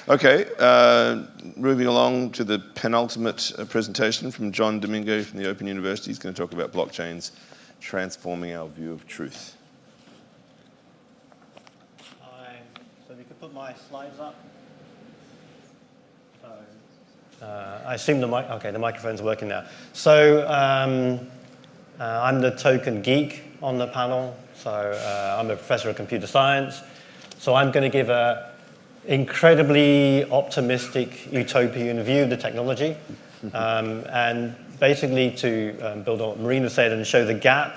Okay, moving along to the penultimate presentation from John Domingue from the Open University. He's going to talk about blockchains transforming our view of truth. So if you could put my slides up. I assume the microphone's working now. So I'm the token geek on the panel. So I'm a professor of computer science. So I'm going to give an incredibly optimistic utopian view of the technology. And basically to build on what Marina said and show the gap.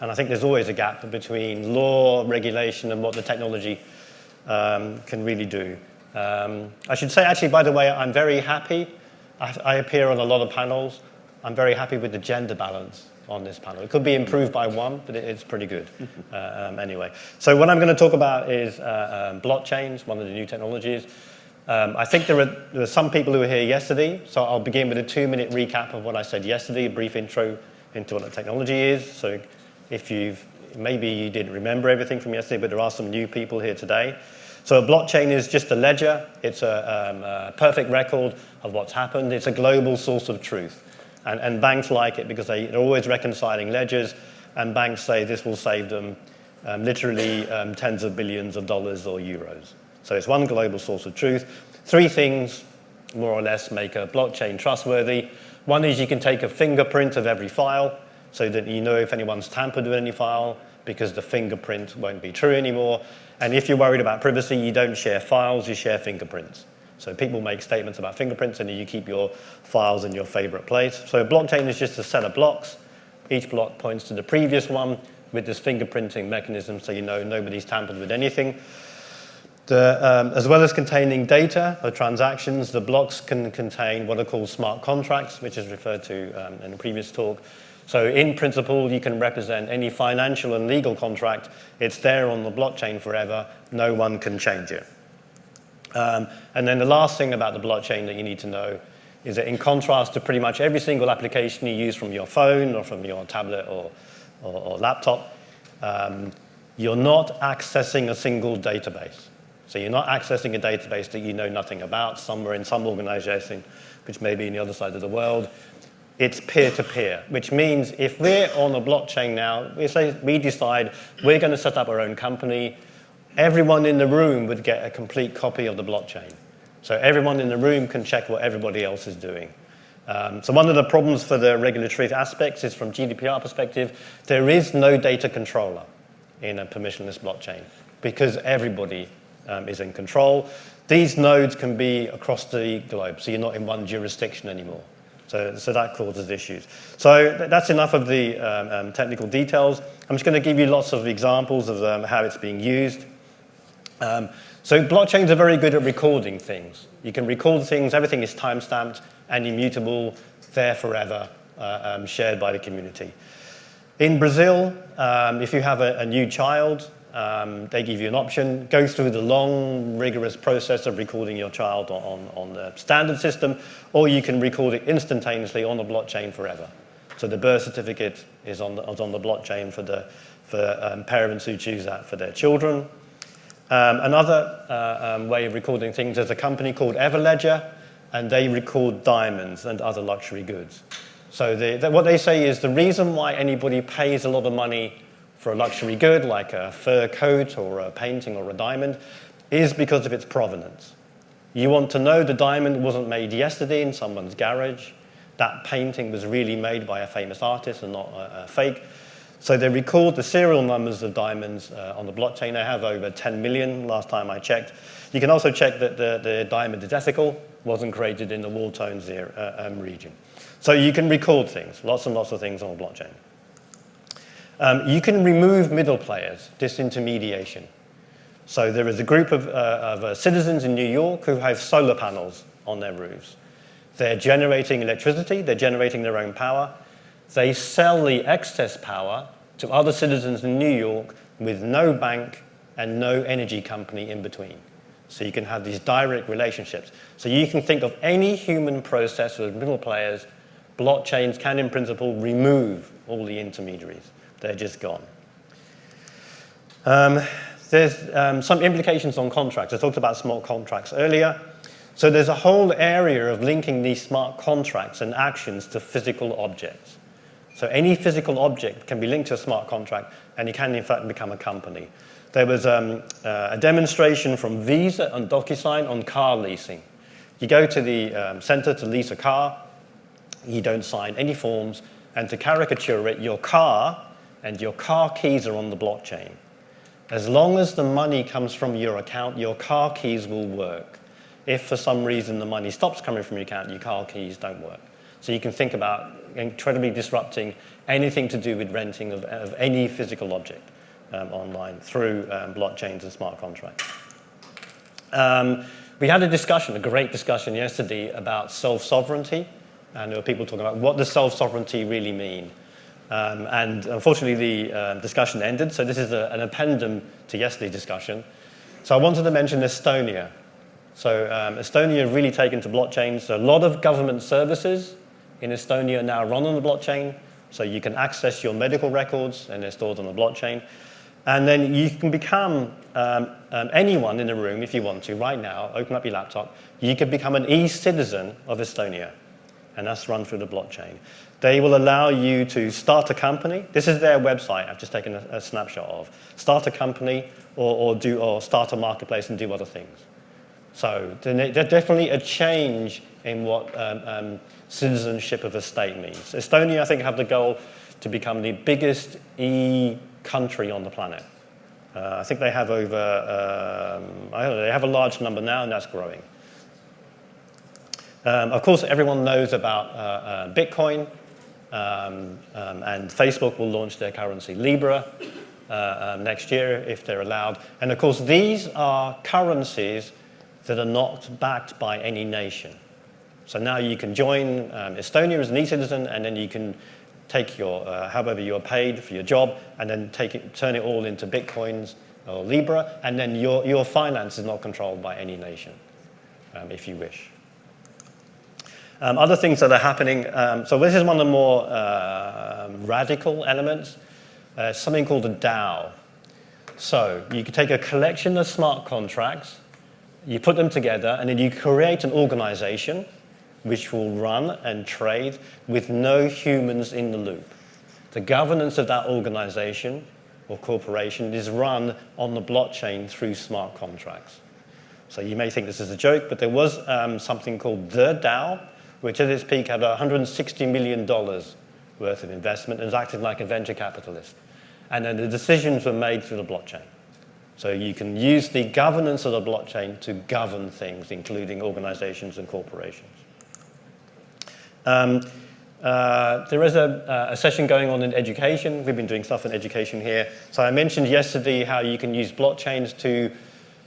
And I think there's always a gap between law, regulation, and what the technology can really do. I should say, actually, by the way, I'm very happy. I appear on a lot of panels. I'm very happy with the gender balance on this panel. It could be improved by one, but it's pretty good anyway. So what I'm going to talk about is blockchains, one of the new technologies. I think there were some people who were here yesterday, so I'll begin with a 2-minute recap of what I said yesterday, a brief intro into what the technology is. So if maybe you didn't remember everything from yesterday, but there are some new people here today. So a blockchain is just a ledger. It's a perfect record of what's happened. It's a global source of truth. And banks like it because they're always reconciling ledgers, and banks say this will save them literally tens of billions of dollars or euros. So it's one global source of truth. 3 things, more or less, make a blockchain trustworthy. One is you can take a fingerprint of every file so that you know if anyone's tampered with any file because the fingerprint won't be true anymore. And if you're worried about privacy, you don't share files, you share fingerprints. So people make statements about fingerprints and you keep your files in your favorite place. So a blockchain is just a set of blocks. Each block points to the previous one with this fingerprinting mechanism so you know nobody's tampered with anything. As well as containing data or transactions, the blocks can contain what are called smart contracts, which is referred to in the previous talk. So in principle, you can represent any financial and legal contract. It's there on the blockchain forever. No one can change it. And then the last thing about the blockchain that you need to know is that in contrast to pretty much every single application you use from your phone or from your tablet or laptop, you're not accessing a single database. So you're not accessing a database that you know nothing about somewhere in some organization, which may be in the other side of the world. It's peer-to-peer, which means if we're on a blockchain now, we decide we're going to set up our own company, everyone in the room would get a complete copy of the blockchain. So everyone in the room can check what everybody else is doing. So one of the problems for the regulatory aspects is from GDPR perspective, there is no data controller in a permissionless blockchain because everybody is in control. These nodes can be across the globe, so you're not in one jurisdiction anymore. So that causes issues. So that's enough of the technical details. I'm just going to give you lots of examples of how it's being used. So blockchains are very good at recording things. You can record things, everything is time-stamped and immutable, there forever, shared by the community. In Brazil, if you have a new child, they give you an option, go through the long, rigorous process of recording your child on the standard system, or you can record it instantaneously on the blockchain forever. So the birth certificate is on the blockchain for parents who choose that for their children. Another way of recording things is a company called Everledger, and they record diamonds and other luxury goods. So what they say is the reason why anybody pays a lot of money for a luxury good like a fur coat or a painting or a diamond is because of its provenance. You want to know the diamond wasn't made yesterday in someone's garage. That painting was really made by a famous artist and not a fake. So they record the serial numbers of diamonds on the blockchain. They have over 10 million last time I checked. You can also check that the diamond is ethical, wasn't created in the war-torn region. So you can record things, lots and lots of things on the blockchain. You can remove middle players, disintermediation. So there is a group of citizens in New York who have solar panels on their roofs. They're generating electricity, they're generating their own power. They sell the excess power to other citizens in New York with no bank and no energy company in between. So you can have these direct relationships. So you can think of any human process with middle players. Blockchains can, in principle, remove all the intermediaries. They're just gone. There's some implications on contracts. I talked about smart contracts earlier. So there's a whole area of linking these smart contracts and actions to physical objects. So any physical object can be linked to a smart contract, and it can, in fact, become a company. There was a demonstration from Visa and DocuSign on car leasing. You go to the center to lease a car, you don't sign any forms, and to caricature it, your car and your car keys are on the blockchain. As long as the money comes from your account, your car keys will work. If for some reason the money stops coming from your account, your car keys don't work. So you can think about incredibly disrupting anything to do with renting of any physical object online through blockchains and smart contracts. We had a great discussion yesterday about self-sovereignty, and there were people talking about what does self-sovereignty really mean. And unfortunately, the discussion ended, so this is an appendum to yesterday's discussion. So I wanted to mention Estonia. So Estonia have really taken to blockchains. So a lot of government services in Estonia now run on the blockchain, so you can access your medical records, and they're stored on the blockchain. And then you can become anyone in the room, if you want to, right now, open up your laptop, you could become an e-citizen of Estonia, and that's run through the blockchain. They will allow you to start a company. This is their website I've just taken a snapshot of. Start a company or start a marketplace and do other things. So there's definitely a change in what citizenship of a state means. Estonia, I think, have the goal to become the biggest country on the planet. I think they have over, I don't know, they have a large number now, and that's growing. Of course, everyone knows about Bitcoin, and Facebook will launch their currency, Libra, next year, if they're allowed. And of course, these are currencies that are not backed by any nation. So now you can join Estonia as an e-citizen, and then you can take your, however you are paid for your job, and then turn it all into Bitcoins or Libra, and then your finance is not controlled by any nation, if you wish. Other things that are happening, so this is one of the more radical elements, something called a DAO. So you could take a collection of smart contracts, you put them together, and then you create an organization which will run and trade with no humans in the loop. The governance of that organization or corporation is run on the blockchain through smart contracts. So you may think this is a joke, but there was something called the DAO, which at its peak had $160 million worth of investment and was acting like a venture capitalist. And then the decisions were made through the blockchain. So you can use the governance of the blockchain to govern things, including organizations and corporations. There is a session going on in education. We've been doing stuff in education here. So I mentioned yesterday how you can use blockchains to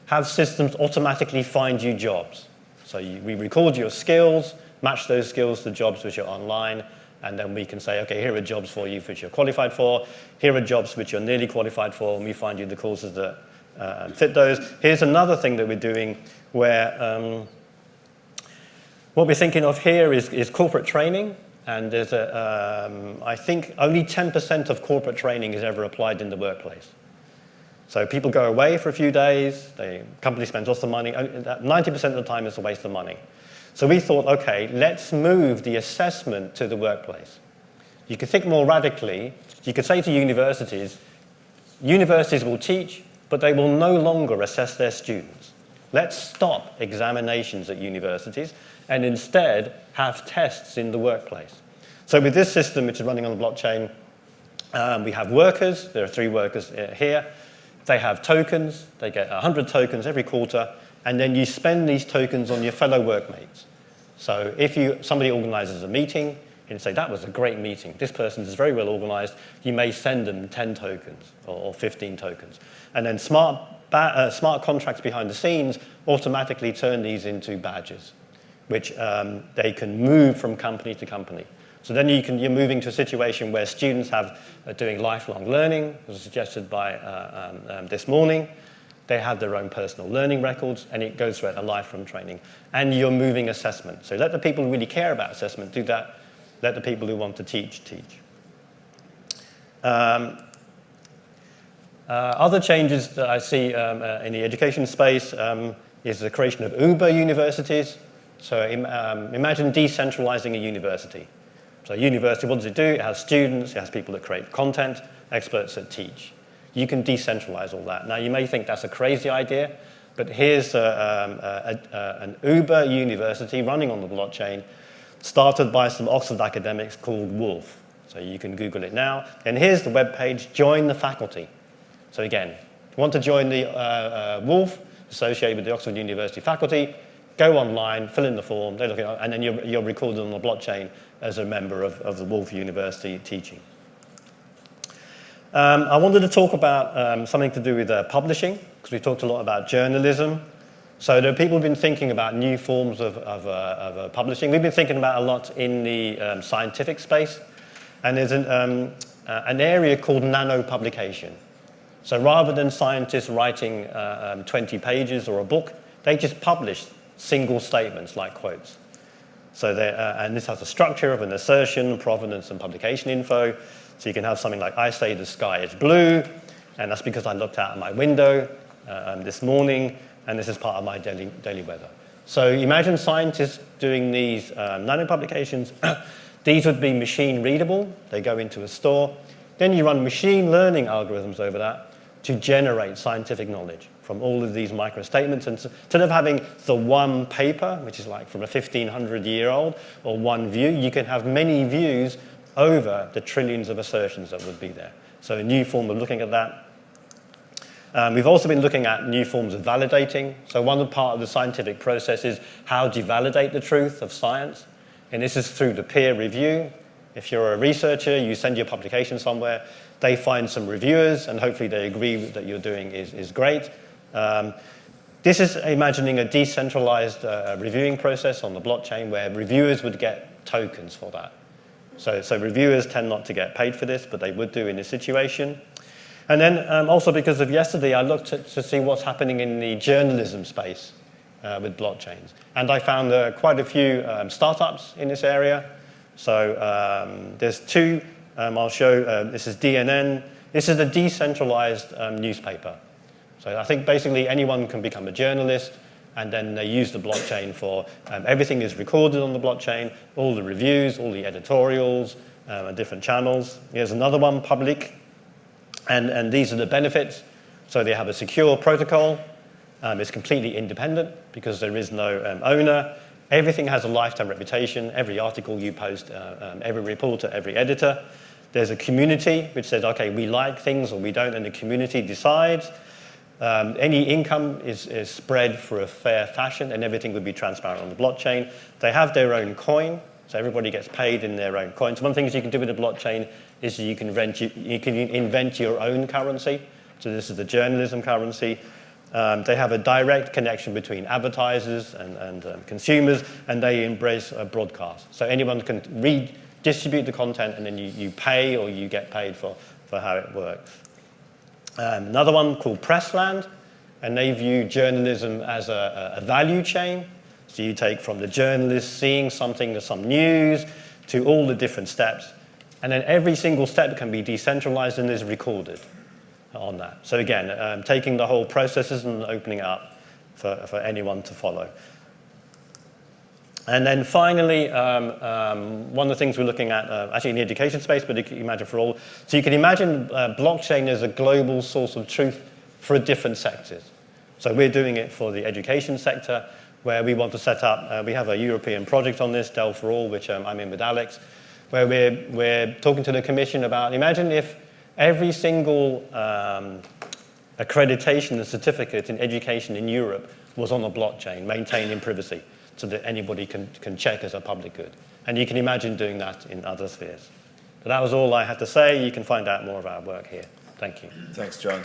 have systems automatically find you jobs. So we record your skills, match those skills to jobs which are online, and then we can say, okay, here are jobs for you which you're qualified for, here are jobs which you're nearly qualified for, and we find you the courses that fit those. Here's another thing that we're doing where what we're thinking of here is corporate training, and there's I think only 10% of corporate training is ever applied in the workplace. So people go away for a few days, the company spends lots of money, 90% of the time it's a waste of money. So we thought, okay, let's move the assessment to the workplace. You could think more radically. You could say to universities will teach, but they will no longer assess their students. Let's stop examinations at universities and instead have tests in the workplace. So with this system, which is running on the blockchain, we have workers. There are 3 workers here. They have tokens. They get 100 tokens every quarter, and then you spend these tokens on your fellow workmates. So if somebody organizes a meeting, and say, that was a great meeting, this person is very well organized, you may send them 10 tokens or 15 tokens. And then smart contracts behind the scenes automatically turn these into badges, which they can move from company to company. So then you're moving to a situation where students are doing lifelong learning, as suggested by this morning. They have their own personal learning records, and it goes through a lifelong training. And you're moving assessment. So let the people who really care about assessment do that. Let the people who want to teach. Other changes that I see in the education space, is the creation of Uber universities. So imagine decentralizing a university. So a university, what does it do? It has students, it has people that create content, experts that teach. You can decentralize all that. Now, you may think that's a crazy idea, but here's an Uber university running on the blockchain, started by some Oxford academics called Wolf. So you can Google it now. And here's the web page, join the faculty. So again, if you want to join the Wolf, associated with the Oxford University faculty, go online, fill in the form, they look at it, and then you're recorded on the blockchain as a member of the Wolf University teaching. I wanted to talk about something to do with publishing, because we talked a lot about journalism. So there are people who've been thinking about new forms of publishing. We've been thinking about a lot in the scientific space, and there's an area called nano publication. So rather than scientists writing 20 pages or a book, they just publish single statements like quotes. So and this has a structure of an assertion, provenance, and publication info. So you can have something like, I say the sky is blue, and that's because I looked out of my window this morning, and this is part of my daily weather. So imagine scientists doing these nano publications. These would be machine readable. They go into a store. Then you run machine learning algorithms over that to generate scientific knowledge from all of these micro statements. And instead of having the one paper, which is like from a 1,500-year-old, or one view, you can have many views over the trillions of assertions that would be there. So a new form of looking at that. We've also been looking at new forms of validating. So one part of the scientific process is how do you validate the truth of science? And this is through the peer review. If you're a researcher, you send your publication somewhere, they find some reviewers, and hopefully they agree that you're doing is great. This is imagining a decentralized reviewing process on the blockchain where reviewers would get tokens for that. So reviewers tend not to get paid for this, but they would do in this situation. And then also because of yesterday, I looked to see what's happening in the journalism space with blockchains. And I found quite a few startups in this area. So there's two I'll show. This is DNN. This is a decentralized newspaper. So I think basically anyone can become a journalist, and then they use the blockchain for everything is recorded on the blockchain, all the reviews, all the editorials, and different channels. Here's another one, Public, and these are the benefits. So they have a secure protocol. It's completely independent because there is no owner. Everything has a lifetime reputation. Every article you post, every reporter, every editor. There's a community which says, okay, we like things or we don't, and the community decides. Any income is spread for a fair fashion, and everything would be transparent on the blockchain. They have their own coin, so everybody gets paid in their own coin. So one of the things you can do with the blockchain is you can invent your own currency. So this is the journalism currency. They have a direct connection between advertisers and consumers, and they embrace a broadcast. So anyone can redistribute the content, and then you pay or you get paid for how it works. Another one called Pressland, and they view journalism as a value chain. So you take from the journalist seeing something, some news, to all the different steps. And then every single step can be decentralized and is recorded on that. So again, taking the whole processes and opening it up for anyone to follow. And then finally, one of the things we're looking at, actually in the education space, but you can imagine for all. So you can imagine blockchain as a global source of truth for different sectors. So we're doing it for the education sector, where we want to set up, we have a European project on this, Dell for All, which I'm in with Alex, where we're talking to the Commission about, imagine if every single accreditation and certificate in education in Europe was on a blockchain, maintained in privacy, so that anybody can check as a public good. And you can imagine doing that in other spheres. So that was all I had to say. You can find out more of our work here. Thank you. Thanks, John.